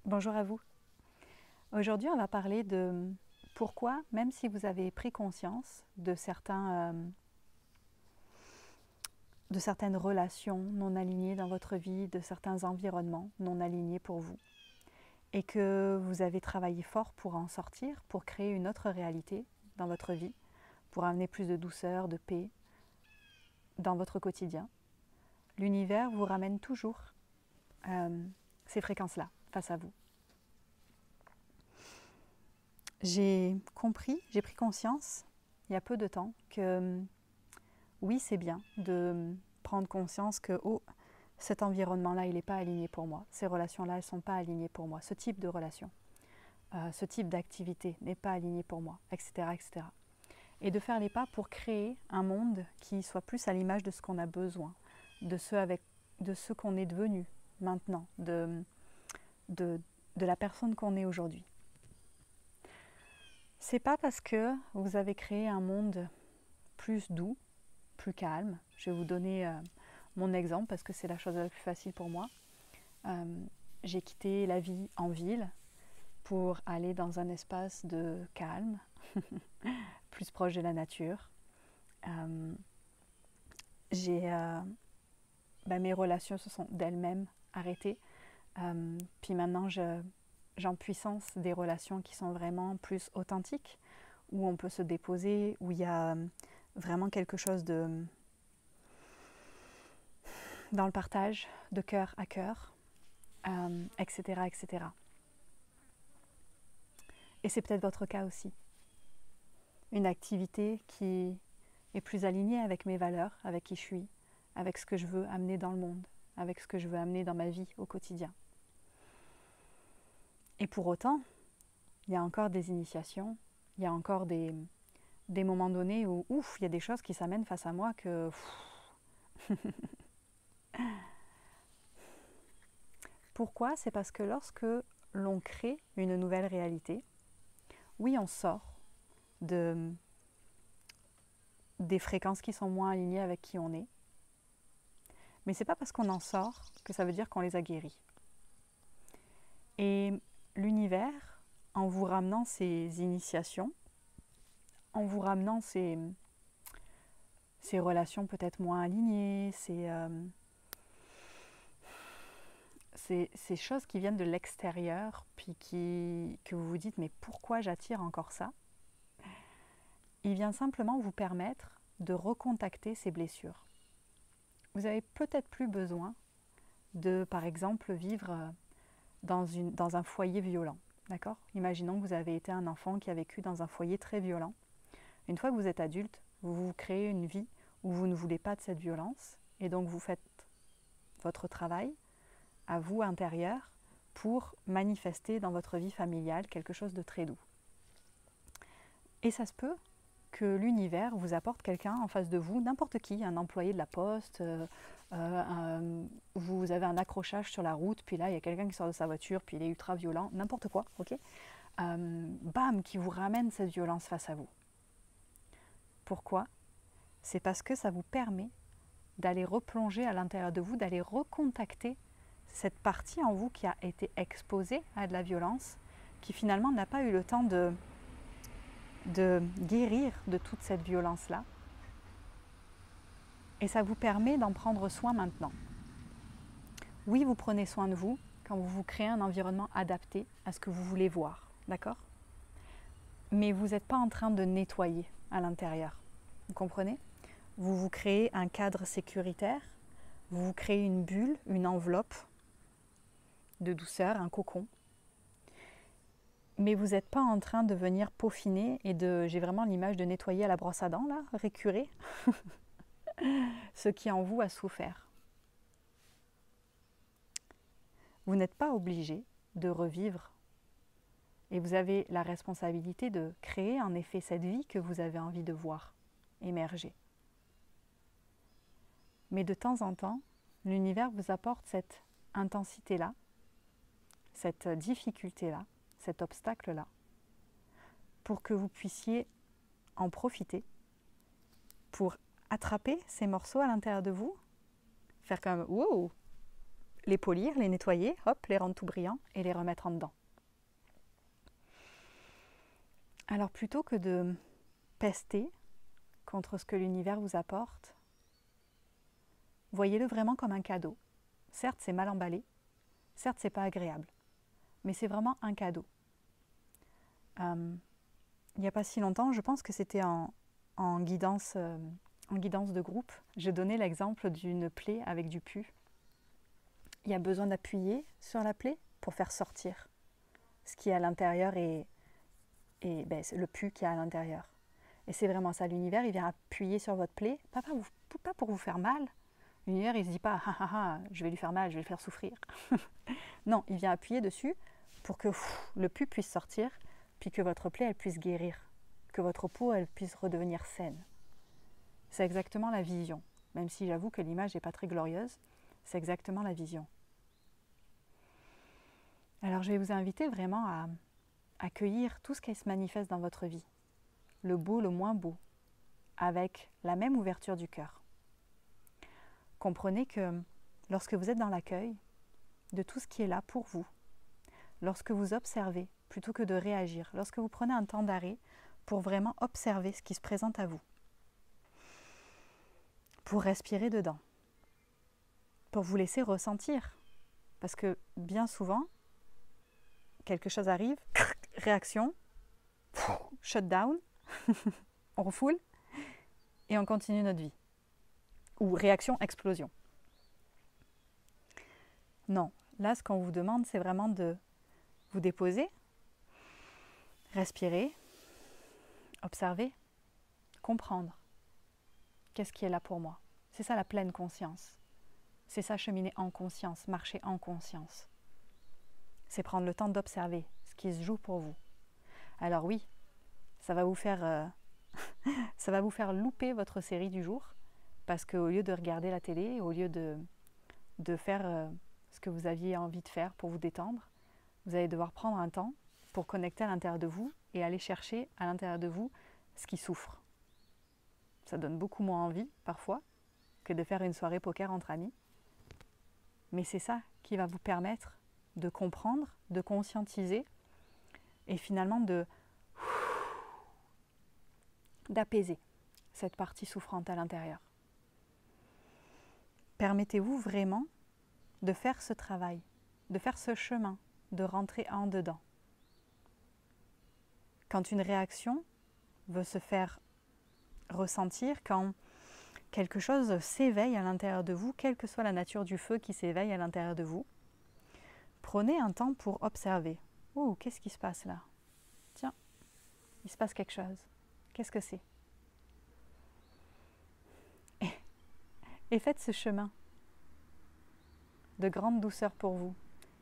Bonjour à vous. Aujourd'hui, on va parler de pourquoi, même si vous avez pris conscience de certaines relations non alignées dans votre vie, de certains environnements non alignés pour vous, et que vous avez travaillé fort pour en sortir, pour créer une autre réalité dans votre vie, pour amener plus de douceur, de paix dans votre quotidien, l'univers vous ramène toujours ces fréquences-là face à vous. J'ai pris conscience il y a peu de temps que oui, c'est bien de prendre conscience que cet environnement-là, il n'est pas aligné pour moi. Ces relations-là, elles ne sont pas alignées pour moi. Ce type de relation, ce type d'activité n'est pas aligné pour moi, etc., etc. Et de faire les pas pour créer un monde qui soit plus à l'image de ce qu'on a besoin, de ce qu'on est devenu maintenant, de la personne qu'on est aujourd'hui. C'est pas parce que vous avez créé un monde plus doux, plus calme. Je vais vous donner mon exemple parce que c'est la chose la plus facile pour moi. J'ai quitté la vie en ville pour aller dans un espace de calme, plus proche de la nature. Mes relations se sont d'elles-mêmes arrêtées. Puis maintenant, j'empuissance des relations qui sont vraiment plus authentiques, où on peut se déposer, où il y a vraiment quelque chose dans le partage, de cœur à cœur, etc., etc. Et c'est peut-être votre cas aussi. Une activité qui est plus alignée avec mes valeurs, avec qui je suis, avec ce que je veux amener dans le monde, avec ce que je veux amener dans ma vie au quotidien. Et pour autant, il y a encore des initiations, il y a encore des moments donnés où, il y a des choses qui s'amènent face à moi que... Pourquoi ? C'est parce que lorsque l'on crée une nouvelle réalité, oui, on sort des fréquences qui sont moins alignées avec qui on est, mais c'est pas parce qu'on en sort que ça veut dire qu'on les a guéris. Et l'univers, en vous ramenant ces initiations, en vous ramenant ces relations peut-être moins alignées, ces choses qui viennent de l'extérieur, puis que vous vous dites « mais pourquoi j'attire encore ça ?» Il vient simplement vous permettre de recontacter ces blessures. Vous avez peut-être plus besoin de, par exemple, vivre dans un foyer violent. D'accord ? Imaginons que vous avez été un enfant qui a vécu dans un foyer très violent. Une fois que vous êtes adulte, vous créez une vie où vous ne voulez pas de cette violence et donc vous faites votre travail à vous intérieur pour manifester dans votre vie familiale quelque chose de très doux. Et ça se peut que l'univers vous apporte quelqu'un en face de vous, n'importe qui, un employé de la poste, vous avez un accrochage sur la route, puis là il y a quelqu'un qui sort de sa voiture, puis il est ultra violent, n'importe quoi, ok, bam, qui vous ramène cette violence face à vous. Pourquoi ? C'est parce que ça vous permet d'aller replonger à l'intérieur de vous, d'aller recontacter cette partie en vous qui a été exposée à de la violence, qui finalement n'a pas eu le temps de guérir de toute cette violence-là. Et ça vous permet d'en prendre soin maintenant. Oui, vous prenez soin de vous quand vous créez un environnement adapté à ce que vous voulez voir, d'accord ? Mais vous n'êtes pas en train de nettoyer à l'intérieur. Vous comprenez ? Vous vous créez un cadre sécuritaire, vous vous créez une bulle, une enveloppe de douceur, un cocon. Mais vous n'êtes pas en train de venir peaufiner et j'ai vraiment l'image de nettoyer à la brosse à dents, là, récurer ce qui en vous a souffert. Vous n'êtes pas obligé de revivre et vous avez la responsabilité de créer en effet cette vie que vous avez envie de voir émerger. Mais de temps en temps, l'univers vous apporte cette intensité-là, cette difficulté-là, cet obstacle-là, pour que vous puissiez en profiter, pour attraper ces morceaux à l'intérieur de vous, faire comme « wow !» les polir, les nettoyer, hop, les rendre tout brillants et les remettre en dedans. Alors plutôt que de pester contre ce que l'univers vous apporte, voyez-le vraiment comme un cadeau. Certes, c'est mal emballé, certes, c'est pas agréable, mais c'est vraiment un cadeau. Il n'y a pas si longtemps, je pense que c'était en guidance de groupe, je donnais l'exemple d'une plaie avec du pus. Il y a besoin d'appuyer sur la plaie pour faire sortir ce qui est à l'intérieur et le pus qui est à l'intérieur. Et c'est vraiment ça, l'univers, il vient appuyer sur votre plaie, pas pour vous faire mal. L'univers, il ne se dit pas, ah, ah, ah, je vais lui faire mal, je vais le faire souffrir. Non, il vient appuyer dessus pour que le pus puisse sortir, puis que votre plaie, elle puisse guérir, que votre peau, elle puisse redevenir saine. C'est exactement la vision. Même si j'avoue que l'image n'est pas très glorieuse, c'est exactement la vision. Alors je vais vous inviter vraiment à accueillir tout ce qui se manifeste dans votre vie, le beau, le moins beau, avec la même ouverture du cœur. Comprenez que lorsque vous êtes dans l'accueil de tout ce qui est là pour vous, lorsque vous observez plutôt que de réagir, lorsque vous prenez un temps d'arrêt pour vraiment observer ce qui se présente à vous, pour respirer dedans, pour vous laisser ressentir. Parce que bien souvent, quelque chose arrive, réaction, shutdown, on refoule et on continue notre vie. Ou réaction, explosion. Non, là ce qu'on vous demande, c'est vraiment de vous déposer, respirer, observer, comprendre. Qu'est-ce qui est là pour moi? C'est ça la pleine conscience. C'est ça cheminer en conscience, marcher en conscience. C'est prendre le temps d'observer ce qui se joue pour vous. Alors oui, ça va vous faire louper votre série du jour, parce qu'au lieu de regarder la télé, au lieu de faire ce que vous aviez envie de faire pour vous détendre, vous allez devoir prendre un temps pour connecter à l'intérieur de vous et aller chercher à l'intérieur de vous ce qui souffre. Ça donne beaucoup moins envie, parfois, que de faire une soirée poker entre amis. Mais c'est ça qui va vous permettre de comprendre, de conscientiser et finalement d'apaiser cette partie souffrante à l'intérieur. Permettez-vous vraiment de faire ce travail, de faire ce chemin, de rentrer en dedans. Quand une réaction veut se faire ressentir, quand quelque chose s'éveille à l'intérieur de vous, quelle que soit la nature du feu qui s'éveille à l'intérieur de vous, prenez un temps pour observer. Oh, qu'est-ce qui se passe là? Tiens, il se passe quelque chose. Qu'est-ce que c'est? Et faites ce chemin de grande douceur pour vous.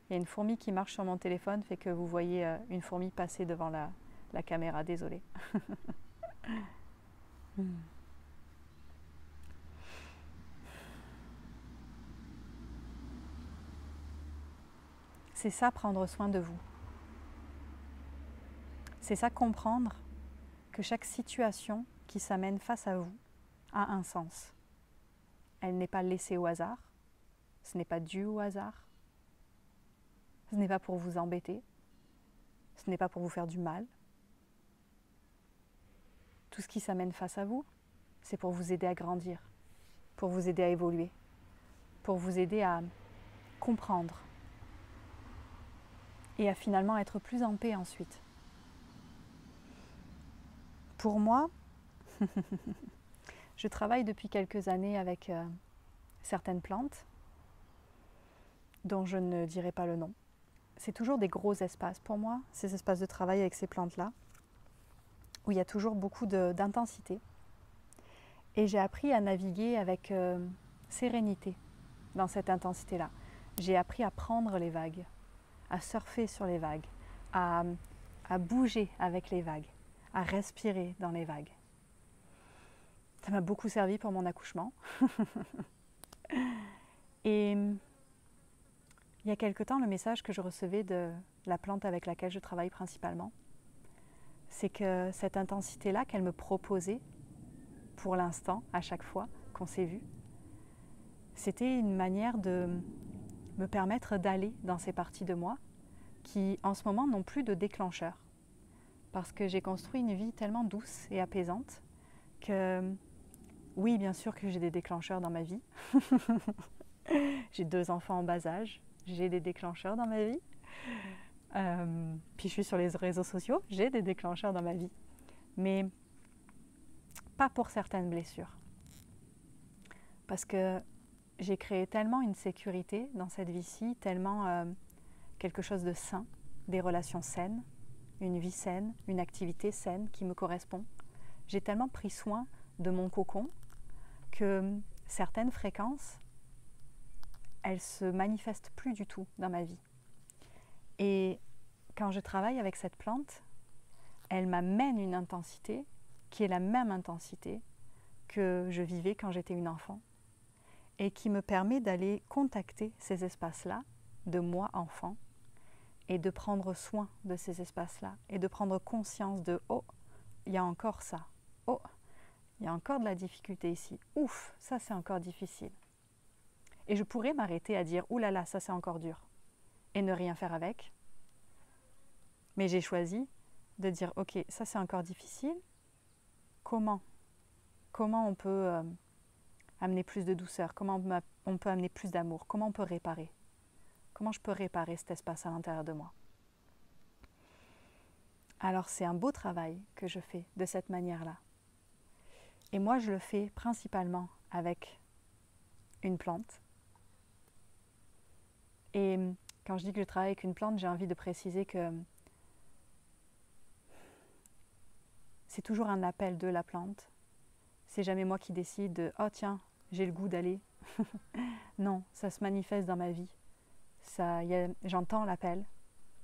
Il y a une fourmi qui marche sur mon téléphone, fait que vous voyez une fourmi passer devant la caméra. Désolée. C'est ça, prendre soin de vous. C'est ça, comprendre que chaque situation qui s'amène face à vous a un sens. Elle n'est pas laissée au hasard, ce n'est pas dû au hasard, ce n'est pas pour vous embêter, ce n'est pas pour vous faire du mal. Tout ce qui s'amène face à vous, c'est pour vous aider à grandir, pour vous aider à évoluer, pour vous aider à comprendre et à finalement être plus en paix ensuite. Pour moi, je travaille depuis quelques années avec certaines plantes dont je ne dirai pas le nom. C'est toujours des gros espaces pour moi, ces espaces de travail avec ces plantes-là, où il y a toujours beaucoup d'intensité. Et j'ai appris à naviguer avec sérénité dans cette intensité-là. J'ai appris à prendre les vagues, à surfer sur les vagues, à bouger avec les vagues, à respirer dans les vagues. Ça m'a beaucoup servi pour mon accouchement. Et il y a quelque temps, le message que je recevais de la plante avec laquelle je travaille principalement, c'est que cette intensité-là qu'elle me proposait, pour l'instant, à chaque fois qu'on s'est vu, c'était une manière de me permettre d'aller dans ces parties de moi qui, en ce moment, n'ont plus de déclencheur. Parce que j'ai construit une vie tellement douce et apaisante que, oui, bien sûr que j'ai des déclencheurs dans ma vie. J'ai 2 enfants en bas âge, j'ai des déclencheurs dans ma vie. Puis je suis sur les réseaux sociaux, j'ai des déclencheurs dans ma vie. Mais pas pour certaines blessures. Parce que j'ai créé tellement une sécurité dans cette vie-ci, tellement quelque chose de sain, des relations saines, une vie saine, une activité saine qui me correspond. J'ai tellement pris soin de mon cocon que certaines fréquences, elles se manifestent plus du tout dans ma vie. Et quand je travaille avec cette plante, elle m'amène une intensité qui est la même intensité que je vivais quand j'étais une enfant et qui me permet d'aller contacter ces espaces-là de moi enfant et de prendre soin de ces espaces-là et de prendre conscience de « oh, il y a encore ça, oh, il y a encore de la difficulté ici, ouf, ça c'est encore difficile ». Et je pourrais m'arrêter à dire « ouh là là, ça c'est encore dur » et ne rien faire avec. Mais j'ai choisi de dire « ok, ça c'est encore difficile, comment on peut amener plus de douceur, comment on peut amener plus d'amour, comment on peut réparer, comment je peux réparer cet espace à l'intérieur de moi ». Alors c'est un beau travail que je fais de cette manière-là. Et moi je le fais principalement avec une plante. Et quand je dis que je travaille avec une plante, j'ai envie de préciser que c'est toujours un appel de la plante. C'est jamais moi qui décide de « oh tiens, j'ai le goût d'aller ». Non, ça se manifeste dans ma vie. J'entends l'appel,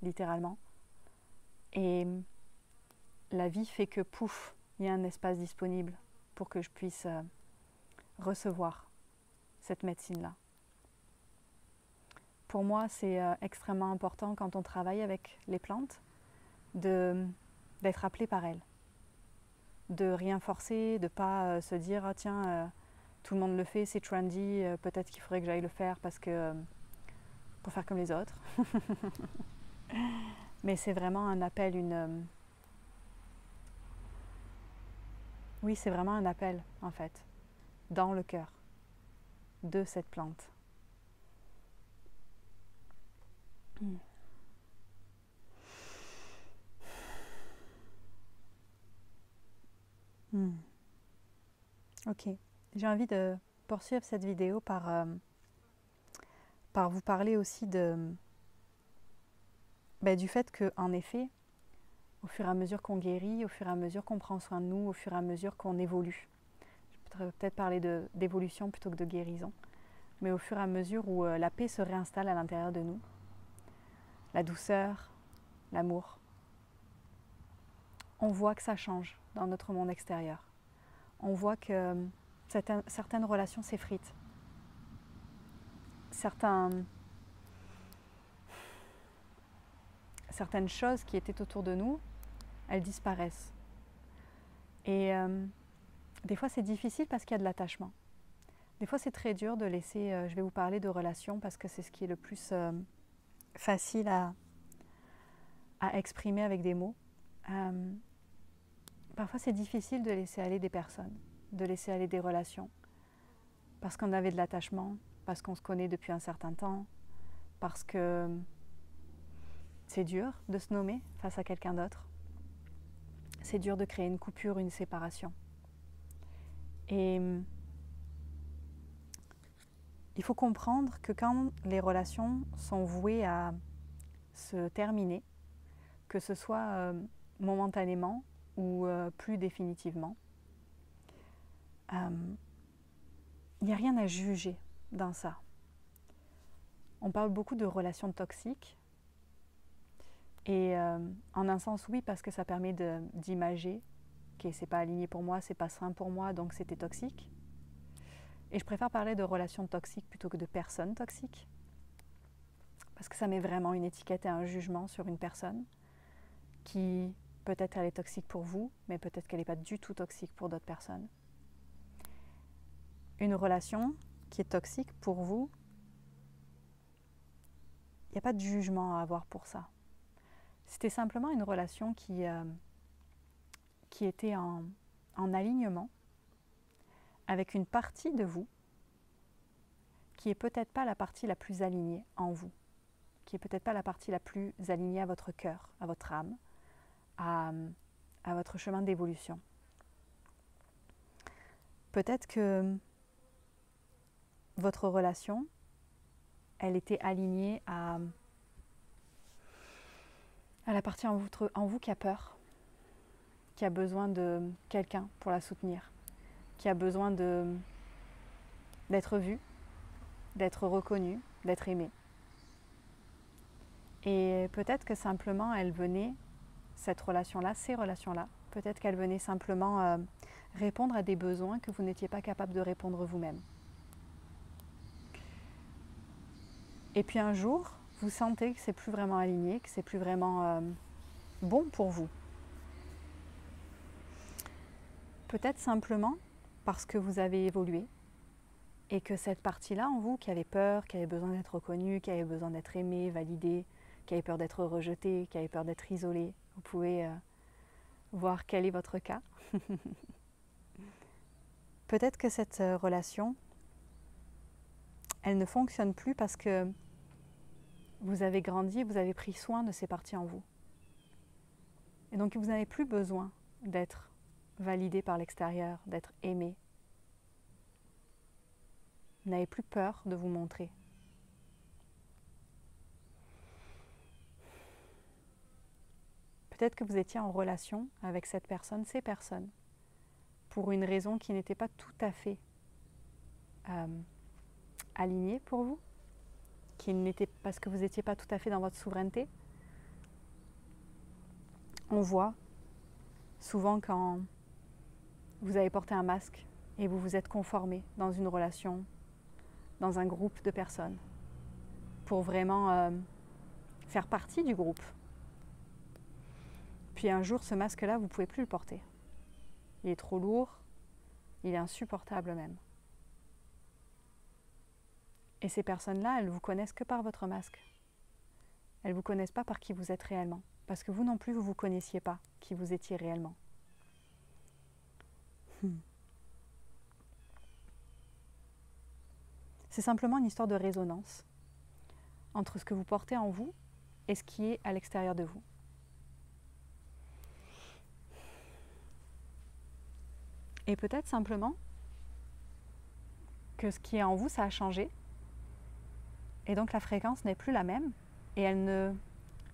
littéralement. Et la vie fait que pouf, il y a un espace disponible pour que je puisse recevoir cette médecine-là. Pour moi, c'est extrêmement important quand on travaille avec les plantes d'être appelé par elles. De rien forcer, de ne pas se dire « ah tiens, tout le monde le fait, c'est trendy, peut-être qu'il faudrait que j'aille le faire parce que pour faire comme les autres ». Mais c'est vraiment un appel, oui, c'est vraiment un appel, en fait, dans le cœur de cette plante. Ok, j'ai envie de poursuivre cette vidéo par vous parler aussi du fait qu'en effet, au fur et à mesure qu'on guérit, au fur et à mesure qu'on prend soin de nous, au fur et à mesure qu'on évolue, je vais peut-être parler d'évolution plutôt que de guérison, mais au fur et à mesure où la paix se réinstalle à l'intérieur de nous, la douceur, l'amour, on voit que ça change dans notre monde extérieur. On voit que certaines relations s'effritent. Certaines choses qui étaient autour de nous, elles disparaissent. Et des fois, c'est difficile parce qu'il y a de l'attachement. Des fois, c'est très dur de laisser... je vais vous parler de relations parce que c'est ce qui est le plus facile à exprimer avec des mots. Parfois, c'est difficile de laisser aller des personnes, de laisser aller des relations, parce qu'on avait de l'attachement, parce qu'on se connaît depuis un certain temps, parce que c'est dur de se nommer face à quelqu'un d'autre. C'est dur de créer une coupure, une séparation. Et il faut comprendre que quand les relations sont vouées à se terminer, que ce soit momentanément ou plus définitivement, il n'y a rien à juger dans ça. On parle beaucoup de relations toxiques. Et en un sens, oui, parce que ça permet d'imager que c'est pas aligné pour moi, c'est pas sain pour moi, donc c'était toxique. Et je préfère parler de relations toxiques plutôt que de personnes toxiques. Parce que ça met vraiment une étiquette et un jugement sur une personne qui, peut-être elle est toxique pour vous, mais peut-être qu'elle n'est pas du tout toxique pour d'autres personnes. Une relation qui est toxique pour vous, n'y a pas de jugement à avoir pour ça. C'était simplement une relation qui était en alignement avec une partie de vous qui est peut-être pas la partie la plus alignée en vous, qui est peut-être pas la partie la plus alignée à votre cœur, à votre âme, à votre chemin d'évolution. Peut-être que votre relation, elle était alignée à la partie en vous qui a peur, qui a besoin de quelqu'un pour la soutenir, qui a besoin d'être vue, d'être reconnue, d'être aimée. Et peut-être que simplement elle venait, cette relation-là, ces relations-là, peut-être qu'elle venait simplement répondre à des besoins que vous n'étiez pas capable de répondre vous-même. Et puis un jour, vous sentez que c'est plus vraiment aligné, que c'est plus vraiment bon pour vous. Peut-être simplement parce que vous avez évolué et que cette partie-là en vous qui avait peur, qui avait besoin d'être reconnue, qui avait besoin d'être aimée, validée, qui avait peur d'être rejetée, qui avait peur d'être isolée, vous pouvez voir quel est votre cas. Peut-être que cette relation, elle ne fonctionne plus parce que vous avez grandi, vous avez pris soin de ces parties en vous. Et donc vous n'avez plus besoin d'être validé par l'extérieur, d'être aimé. Vous n'avez plus peur de vous montrer. Peut-être que vous étiez en relation avec cette personne, ces personnes, pour une raison qui n'était pas tout à fait alignée pour vous, qui n'était parce que vous n'étiez pas tout à fait dans votre souveraineté. On voit souvent quand vous avez porté un masque et vous vous êtes conformé dans une relation, dans un groupe de personnes, pour vraiment faire partie du groupe. Puis un jour, ce masque-là, vous ne pouvez plus le porter. Il est trop lourd, il est insupportable même. Et ces personnes-là, elles ne vous connaissent que par votre masque. Elles ne vous connaissent pas par qui vous êtes réellement. Parce que vous non plus, vous ne vous connaissiez pas qui vous étiez réellement. C'est simplement une histoire de résonance entre ce que vous portez en vous et ce qui est à l'extérieur de vous. Et peut-être simplement que ce qui est en vous, ça a changé. Et donc la fréquence n'est plus la même et elle ne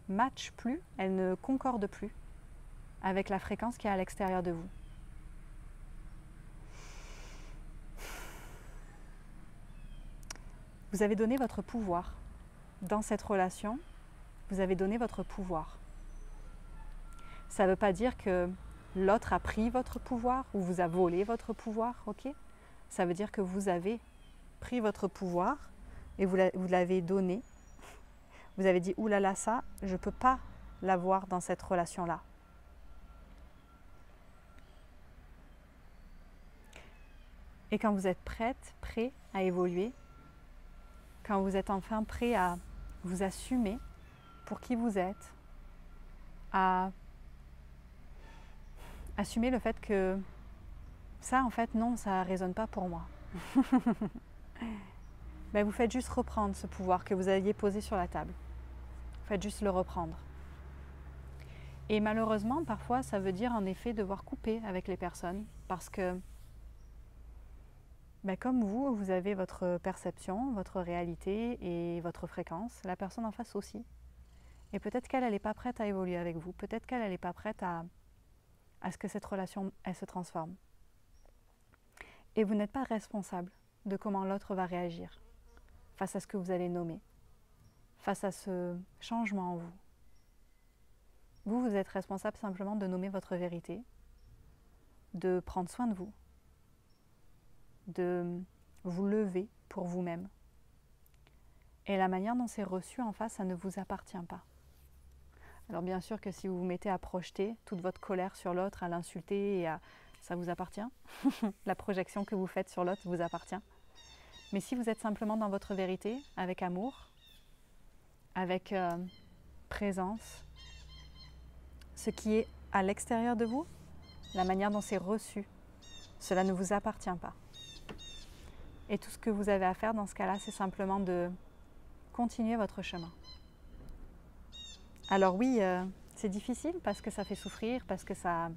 matche plus, elle ne concorde plus avec la fréquence qui est à l'extérieur de vous. Vous avez donné votre pouvoir. Dans cette relation, vous avez donné votre pouvoir. Ça ne veut pas dire que l'autre a pris votre pouvoir ou vous a volé votre pouvoir, ok? Ça veut dire que vous avez pris votre pouvoir et vous l'avez donné. Vous avez dit, oulala, ça, je ne peux pas l'avoir dans cette relation-là. Et quand vous êtes prêt à évoluer, quand vous êtes enfin prêt à vous assumer pour qui vous êtes, à assumer le fait que ça, en fait, non, ça ne résonne pas pour moi. Ben, vous faites juste reprendre ce pouvoir que vous aviez posé sur la table. Vous faites juste le reprendre. Et malheureusement, parfois, ça veut dire en effet devoir couper avec les personnes parce que ben, comme vous avez votre perception, votre réalité et votre fréquence, la personne en face aussi. Et peut-être qu'elle n'est pas prête à évoluer avec vous. Peut-être qu'elle n'est pas prête à ce que cette relation, elle se transforme. Et vous n'êtes pas responsable de comment l'autre va réagir face à ce que vous allez nommer, face à ce changement en vous. Vous êtes responsable simplement de nommer votre vérité, de prendre soin de vous, de vous lever pour vous-même. Et la manière dont c'est reçu en face, ça ne vous appartient pas. Alors bien sûr que si vous vous mettez à projeter toute votre colère sur l'autre, à l'insulter, ça vous appartient. La projection que vous faites sur l'autre vous appartient. Mais si vous êtes simplement dans votre vérité, avec amour, avec présence, ce qui est à l'extérieur de vous, la manière dont c'est reçu, cela ne vous appartient pas. Et tout ce que vous avez à faire dans ce cas-là, c'est simplement de continuer votre chemin. Alors oui, c'est difficile parce que ça fait souffrir, parce que ça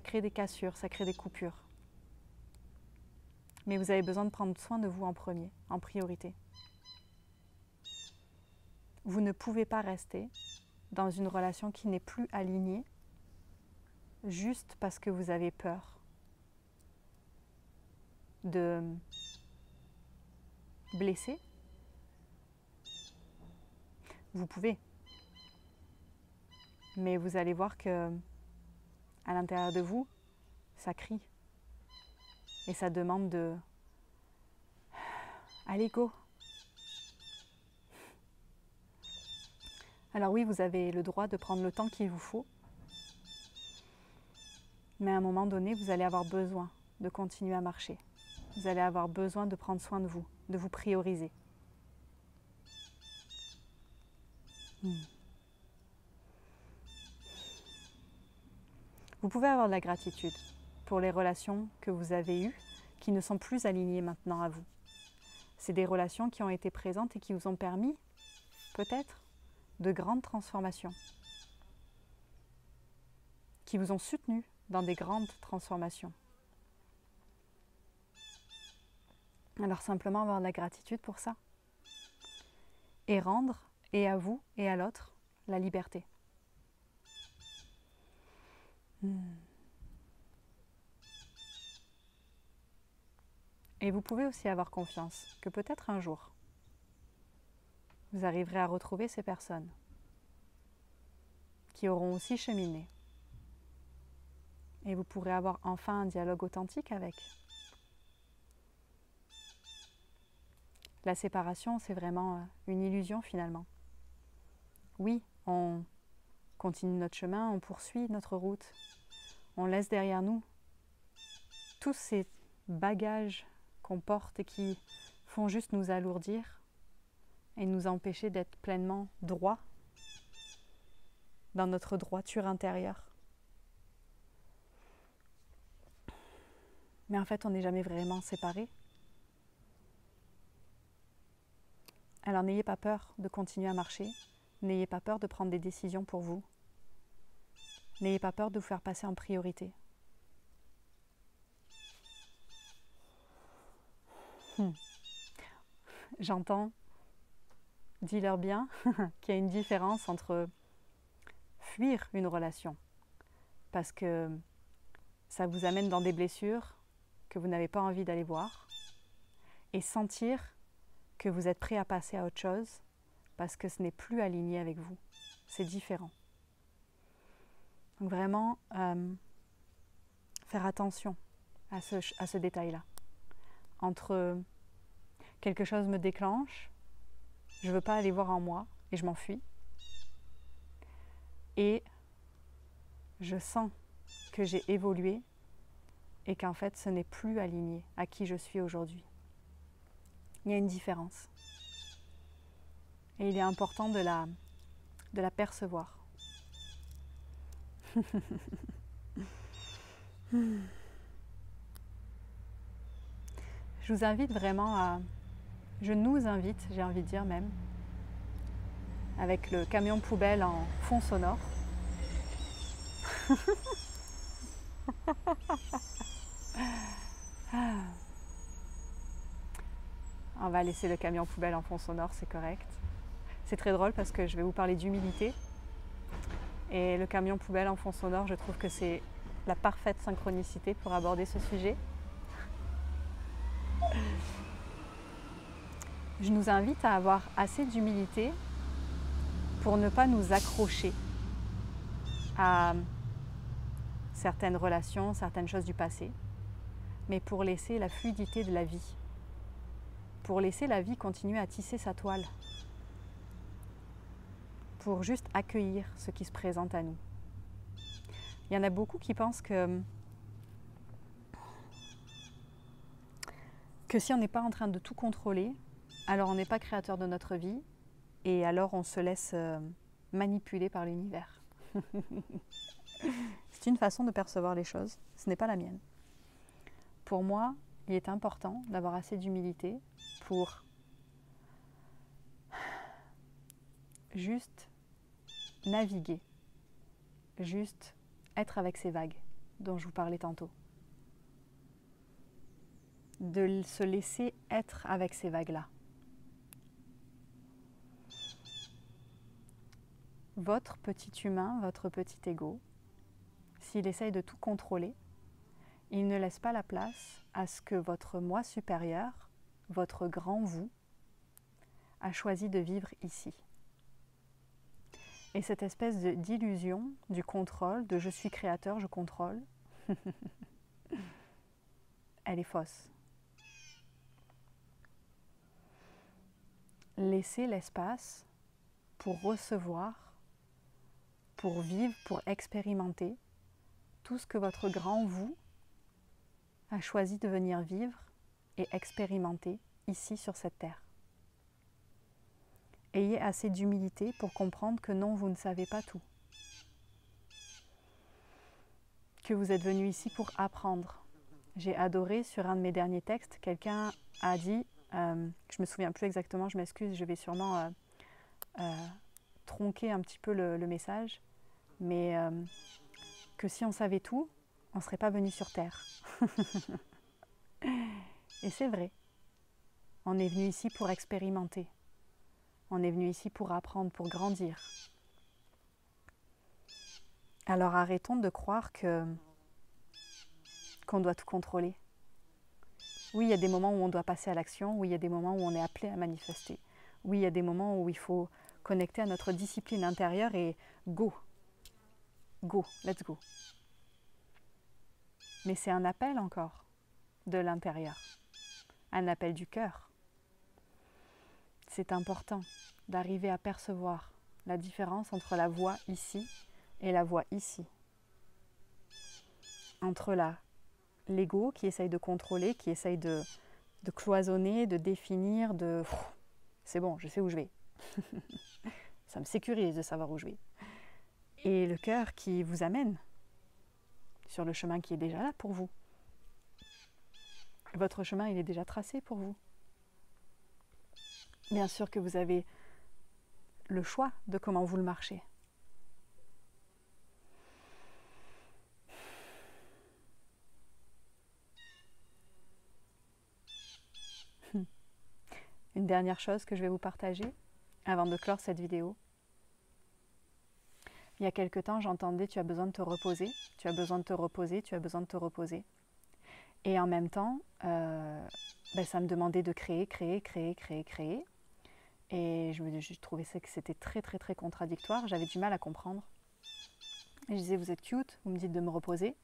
crée des cassures, ça crée des coupures. Mais vous avez besoin de prendre soin de vous en premier, en priorité. Vous ne pouvez pas rester dans une relation qui n'est plus alignée juste parce que vous avez peur de blesser. Vous pouvez. Mais vous allez voir que à l'intérieur de vous, ça crie. Et ça demande de... Allez, go! Alors oui, vous avez le droit de prendre le temps qu'il vous faut. Mais à un moment donné, vous allez avoir besoin de continuer à marcher. Vous allez avoir besoin de prendre soin de vous prioriser. Vous pouvez avoir de la gratitude pour les relations que vous avez eues qui ne sont plus alignées maintenant à vous. C'est des relations qui ont été présentes et qui vous ont permis, peut-être, de grandes transformations, qui vous ont soutenu dans des grandes transformations. Alors simplement avoir de la gratitude pour ça. Et rendre, et à vous et à l'autre, la liberté. Et vous pouvez aussi avoir confiance que peut-être un jour, vous arriverez à retrouver ces personnes qui auront aussi cheminé. Et vous pourrez avoir enfin un dialogue authentique avec. La séparation, c'est vraiment une illusion finalement. Oui, on continue notre chemin, on poursuit notre route, on laisse derrière nous tous ces bagages qu'on porte et qui font juste nous alourdir et nous empêcher d'être pleinement droits dans notre droiture intérieure. Mais en fait, on n'est jamais vraiment séparés. Alors n'ayez pas peur de continuer à marcher, n'ayez pas peur de prendre des décisions pour vous, n'ayez pas peur de vous faire passer en priorité. J'entends, dis-leur bien, qu'il y a une différence entre fuir une relation, parce que ça vous amène dans des blessures que vous n'avez pas envie d'aller voir, et sentir que vous êtes prêt à passer à autre chose parce que ce n'est plus aligné avec vous. C'est différent. Donc vraiment, faire attention à ce détail-là. Entre quelque chose me déclenche, je ne veux pas aller voir en moi et je m'enfuis. Et je sens que j'ai évolué et qu'en fait ce n'est plus aligné à qui je suis aujourd'hui. Il y a une différence. Et il est important de la percevoir. Je vous invite vraiment à... Je nous invite, j'ai envie de dire même, avec le camion poubelle en fond sonore. On va laisser le camion poubelle en fond sonore, c'est correct. C'est très drôle parce que je vais vous parler d'humilité. Et le camion poubelle en fond sonore, je trouve que c'est la parfaite synchronicité pour aborder ce sujet. Je nous invite à avoir assez d'humilité pour ne pas nous accrocher à certaines relations, certaines choses du passé, mais pour laisser la fluidité de la vie, pour laisser la vie continuer à tisser sa toile, pour juste accueillir ce qui se présente à nous. Il y en a beaucoup qui pensent que si on n'est pas en train de tout contrôler, alors on n'est pas créateur de notre vie et alors on se laisse manipuler par l'univers. C'est une façon de percevoir les choses, ce n'est pas la mienne. Pour moi, il est important d'avoir assez d'humilité pour juste naviguer, juste être avec ces vagues dont je vous parlais tantôt. De se laisser être avec ces vagues-là. Votre petit humain, votre petit ego, s'il essaye de tout contrôler, il ne laisse pas la place à ce que votre moi supérieur, votre grand vous, a choisi de vivre ici. Et cette espèce d'illusion du contrôle, de je suis créateur, je contrôle, elle est fausse. Laissez l'espace pour recevoir, pour vivre, pour expérimenter tout ce que votre grand vous a choisi de venir vivre et expérimenter ici sur cette terre. Ayez assez d'humilité pour comprendre que non, vous ne savez pas tout. Que vous êtes venu ici pour apprendre. J'ai adoré sur un de mes derniers textes, quelqu'un a dit, je ne me souviens plus exactement, je m'excuse, je vais sûrement tronquer un petit peu le message, mais que si on savait tout, on ne serait pas venu sur Terre. Et c'est vrai, on est venu ici pour expérimenter. On est venu ici pour apprendre, pour grandir. Alors arrêtons de croire qu'on doit tout contrôler. Oui, il y a des moments où on doit passer à l'action. Oui, il y a des moments où on est appelé à manifester. Oui, il y a des moments où il faut connecter à notre discipline intérieure et go. Go, let's go. Mais c'est un appel encore de l'intérieur. Un appel du cœur. C'est important d'arriver à percevoir la différence entre la voix ici et la voix ici. Entre l'ego qui essaye de contrôler, qui essaye de cloisonner, de définir, de... C'est bon, je sais où je vais. Ça me sécurise de savoir où je vais. Et le cœur qui vous amène sur le chemin qui est déjà là pour vous. Votre chemin, il est déjà tracé pour vous. Bien sûr que vous avez le choix de comment vous le marchez. Une dernière chose que je vais vous partager avant de clore cette vidéo. Il y a quelque temps, j'entendais « tu as besoin de te reposer, tu as besoin de te reposer, tu as besoin de te reposer ». Et en même temps, ça me demandait de créer. Et je trouvais que c'était très contradictoire. J'avais du mal à comprendre. Et je disais, vous êtes cute, vous me dites de me reposer.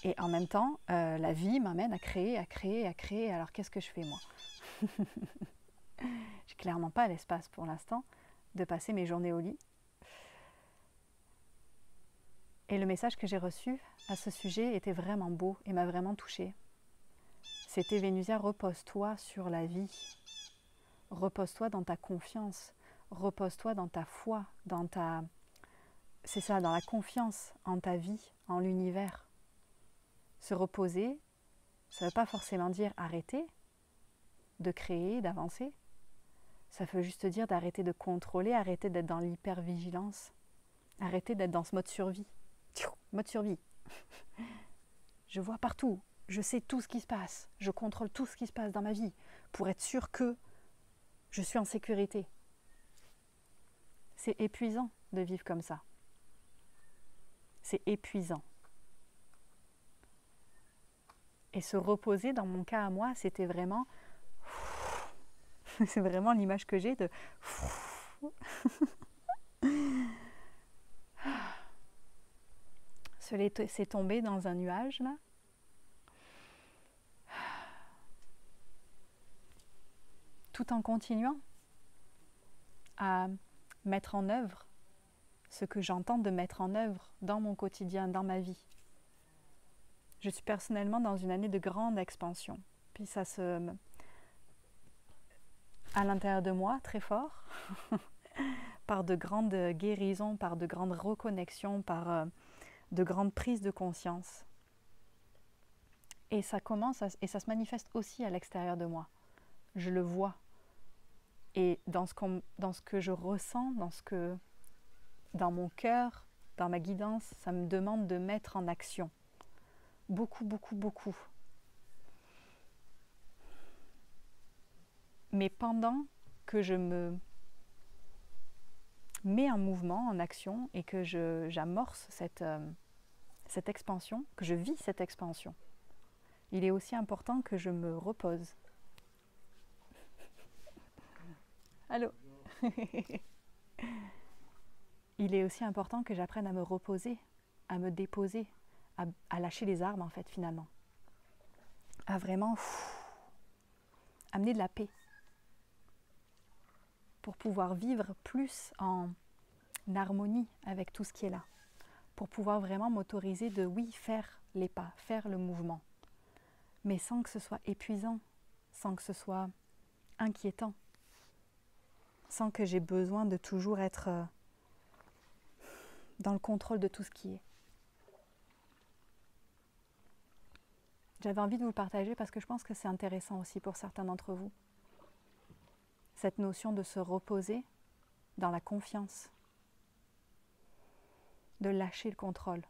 Et en même temps, la vie m'amène à créer. Alors qu'est-ce que je fais moi? J'ai clairement pas l'espace pour l'instant de passer mes journées au lit. Et le message que j'ai reçu à ce sujet était vraiment beau et m'a vraiment touchée. C'était Vénusia, repose-toi sur la vie. Repose-toi dans ta confiance. Repose-toi dans ta foi, c'est ça, dans la confiance en ta vie, en l'univers. Se reposer, ça ne veut pas forcément dire arrêter de créer, d'avancer. Ça veut juste dire d'arrêter de contrôler, arrêter d'être dans l'hypervigilance, arrêter d'être dans ce mode survie. Mode survie. Je vois partout, je sais tout ce qui se passe, je contrôle tout ce qui se passe dans ma vie pour être sûr que je suis en sécurité. C'est épuisant de vivre comme ça. C'est épuisant. Et se reposer, dans mon cas à moi, c'était vraiment... C'est vraiment l'image que j'ai de... C'est tombé dans un nuage, là. Tout en continuant à mettre en œuvre ce que j'entends de mettre en œuvre dans mon quotidien, dans ma vie. Je suis personnellement dans une année de grande expansion. Puis à l'intérieur de moi très fort, par de grandes guérisons, par de grandes reconnexions, par de grandes prises de conscience. Et ça et ça se manifeste aussi à l'extérieur de moi. Je le vois. Et dans ce que je ressens, dans mon cœur, dans ma guidance, ça me demande de mettre en action. Beaucoup, beaucoup, beaucoup. Mais pendant que je me mets en mouvement, en action, et que j'amorce cette expansion, que je vis cette expansion, il est aussi important que je me repose. Allô. Il est aussi important que j'apprenne à me reposer, à me déposer, à lâcher les armes en fait finalement. À vraiment amener de la paix. Pour pouvoir vivre plus en harmonie avec tout ce qui est là. Pour pouvoir vraiment m'autoriser de, oui, faire les pas, faire le mouvement. Mais sans que ce soit épuisant, sans que ce soit inquiétant, sans que j'ai besoin de toujours être dans le contrôle de tout ce qui est. J'avais envie de vous le partager parce que je pense que c'est intéressant aussi pour certains d'entre vous. Cette notion de se reposer dans la confiance, de lâcher le contrôle,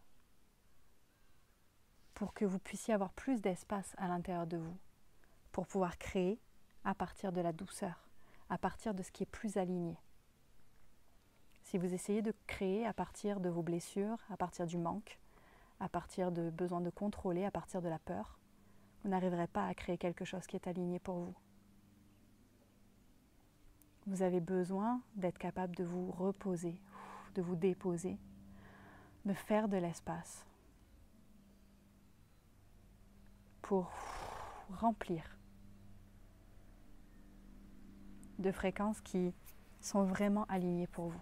pour que vous puissiez avoir plus d'espace à l'intérieur de vous, pour pouvoir créer à partir de la douceur, à partir de ce qui est plus aligné. Si vous essayez de créer à partir de vos blessures, à partir du manque, à partir de besoin de contrôler, à partir de la peur, vous n'arriverez pas à créer quelque chose qui est aligné pour vous. Vous avez besoin d'être capable de vous reposer, de vous déposer, de faire de l'espace pour remplir de fréquences qui sont vraiment alignées pour vous.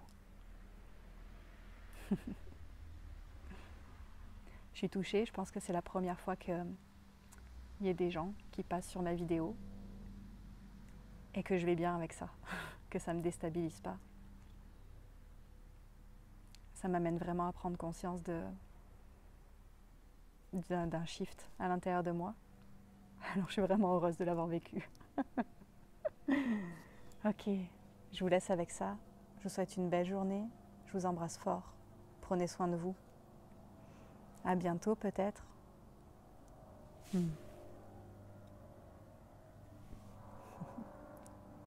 Je suis touchée, je pense que c'est la première fois qu'il y ait des gens qui passent sur ma vidéo et que je vais bien avec ça, que ça ne me déstabilise pas. Ça m'amène vraiment à prendre conscience d'un shift à l'intérieur de moi. Alors je suis vraiment heureuse de l'avoir vécu. Ok, je vous laisse avec ça. Je vous souhaite une belle journée. Je vous embrasse fort. Prenez soin de vous. À bientôt peut-être.